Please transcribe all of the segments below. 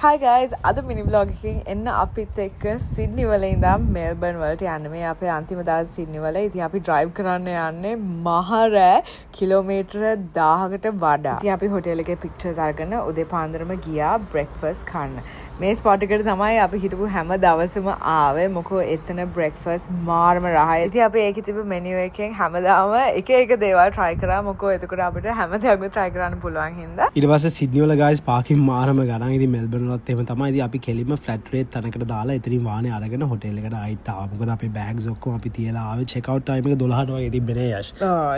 Hi guys, අද මිනි vlog එකකින් එන්න අපිත් එක්ක සිඩ්නි වල ඉඳන් මෙල්බර්න් වලට යන්න මේ අපේ අන්තිම දවස් සිඩ්නි වල. ඉතින් අපි drive කරන්න යන්නේ මහර කිලෝමීටර 1000කට වඩා. ඉතින් අපි හොටෙල් එකේ pictures අරගෙන උදේ පාන්දරම ගියා breakfast කන්න. මේ ස්පොට් එකට තමයි අපි හිටපු හැම දවසම ආවේ. මොකෝ එතන breakfast මාරම රහයි. ඉතින් අපි ඒකේ තිබ්බ menu එකෙන් හැමදාම එක එක දේවල් try කරා. මොකෝ එතකොට අපිට හැම දෙයක්ම try කරන්න පුළුවන් හින්දා. ඊට පස්සේ සිඩ්නි වල guys parking මාරම ගණන්. ඉතින් මෙල්බර්න් වලත් එහෙම තමයි. ඉතින් අපි කෙලින්ම flat rate තැනකට දාලා එතනින් වාහනේ අරගෙන හොටෙල් එකට ආයිත් ආවා. මොකද අපේ bags ඔක්කොම අපි තියලා ආවේ check out time එක 12ට වගේ තිබ්බේ යෂ්.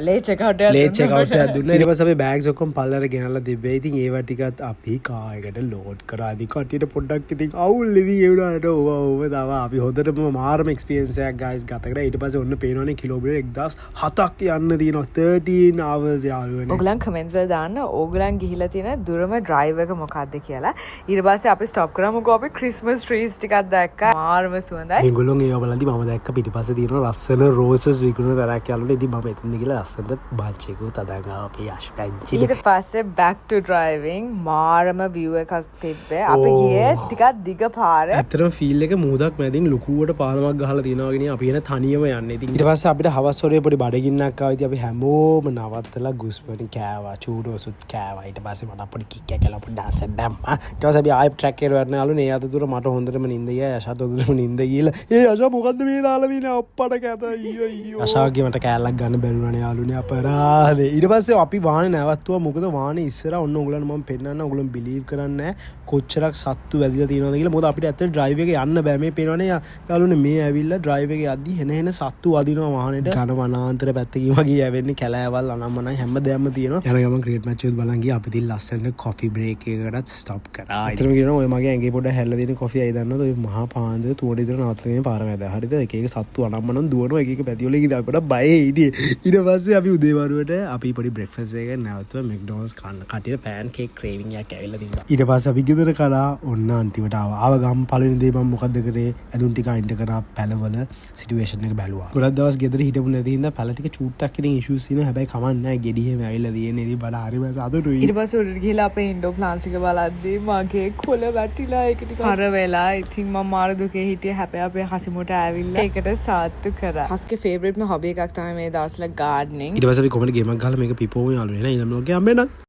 late check out එකක් දුන්නා. ඊට පස්සේ අපි bags ඔක්කොම පල්ලර ගෙනල්ලා තිබ්බේ. ඉතින් ඒවා ටිකත් අපි කාර් එකට load කරා. ඉතින් කට්ටියට පොඩ්ඩක් ඉතින් අවුල් ඉතින් ඒ වුණාට ඕව දාවා. අපි හොඳටම මාරම experience එකක් guys ගත කරා. ඊට පස්සේ ඔන්න පේනවනේ කිලෝමීටර් 1007ක් යන්න තියෙනවා. 13 hours යාළුවනේ. ඔයගලන් comments වල දාන්න ඕගලන් ගිහිලා තියෙන දුරම drive එක මොකක්ද කියලා. ඊට පස්සේ අපි stop කරා. මොකෝ අපි Christmas trees ටිකක් දැක්කා. මාරම සුවඳයි. ඒගොල්ලෝ ඒව බලද්දි මම දැක්ක පිටිපස්සේ තියෙන ලස්සන roses විකුණන තරක් යාළුවනේ. ඉතින් මම එතනද ගිහලා ලස්සනට bunch එකකුත් අදාගෙන ආවා අපේ යෂ් පැංචි. ඊට පස්සේ back to driving මාරම view එකක් තිබ්බේ. අපි ගියේ ටිකක් දිග පාර. ඇත්තටම ෆීල් එක මුහුදක් මැදින් ලොකුවට පාලමක් ගහලා තියනවා වගේ නේ. අපි එන තනියම යන්නේ. ඉතින් ඊට පස්සේ අපිට හවස් වරේ පොඩි බඩගින්නක් ආවා. ඉතින් අපි හැමෝම නවත්තලා ගුස්පටින් කෑවා. චූඩෝසුත් කෑවා. ඊට පස්සේ මට පොඩි කික් එකක් කළා පොඩි dance එකක් දැම්මා. ඊට පස්සේ අපි ආයෙ ට්‍රැක් එකට යන්න යාළුවනේ. ඒ අතරතුර මට හොඳටම නිින්ද ගියා. යෂාත් හොඳටම නිින්ද ගිහලා යෂා මොකද්ද මේ දාලා තියෙන්නේ අප්පට කැත අයියෝ. යෂාගේ මට කෑල්ලක් ගන්න බැරුණානේ යාළුවනේ අපරාධේ. ඊට පස්සේ අපි වාහනේ නැවතුවා. මොකද වාහනේ ඉස්සරහ ඔන්න ඔයගලන්ට මම පෙන්නන්න. ඔයගලන් බිලීව් කරන්නේ නැහැ කොච්චරක් සත්තු වැදිලා තියෙනවද කියලා. මොකද අපිට ඇත්තට drive එකේ යන්න බෑ. මේ පේනවනේ යාළුවනේ මේ ඇවිල්ලා drive එකේ යද්දි හෙන සත්තු වදිනවා වාහනේට. ඝන වනාන්තර පැත්තකින් වගේ යවෙන්නේ කැලෑවල් අනම්මනයි හැමදේම තියෙනවා. යන ගමන් ක්‍රිකට් මැච් එකත් බලන් ගියා. අපි ඉතින් ලස්සනට coffee break එකකටත් stop කරා. ඊටම කියනවා ඔය මගේ ඇඟේ පොඩ්ඩක් හැල්ල දෙන coffee අය දන්නවද? ඔය මහා පාන්දර තුවඩ ඉදර නවත්තගෙන පාර මැද. හරිද? එක එක සත්තු අනම්මනම් දුවනවා. එක එක පැතිවල ගිහලා පොඩ්ඩක් බයයි හිටියේ. ඊට පස්සේ අපි උදේවරුවට අපි පොඩි breakfast එකක් නැවතුවා McDonald's කන්න. කටියට pancake craving එකක් ඇවිල්ලා තිබුණා. ඊට පස්සේ අපි ගෙදර කරා ඔන්න අන්තිමට ආවා. ආව ගම් පළවෙනි දේ මම මොකද්ද කරේ? ඇඳුම් ටික අයින්ට කරා පැලවල සිටුේෂන් එක බැලුවා. ගොඩක් දවස් ගෙදර හිටපු නැති හින්දා පැල ටික චූට්ටක් ඉතින් ඉෂුස් තියෙනවා. හැබැයි කමක් නැහැ. ගෙඩි හැම ඇවිල්ලා තියෙන්නේ. ඉතින් බඩ හරිම සතුටුයි. ඊට පස්සේ උඩට ගිහලා අපේ ඉන්ඩෝ ප්ලාන්ට්ස් ටික බලද්දී මගේ කොළ වැටිලා ඒක ටික හර වෙලා. ඉතින් මම මාර දුකේ හිටියේ. හැබැයි අපේ හසිමුට ඇවිල්ලා ඒකට සාත්තු කරා. හස්ගේ ෆේවරිට්ම හොබි එකක් තමයි මේ දවස්වල gardening. ඊට පස්සේ අපි කොමඩ ගේමක් ගහලා මේක පිපෝම යාළුවනේ නේද? මම ගියා අම්මේ නම්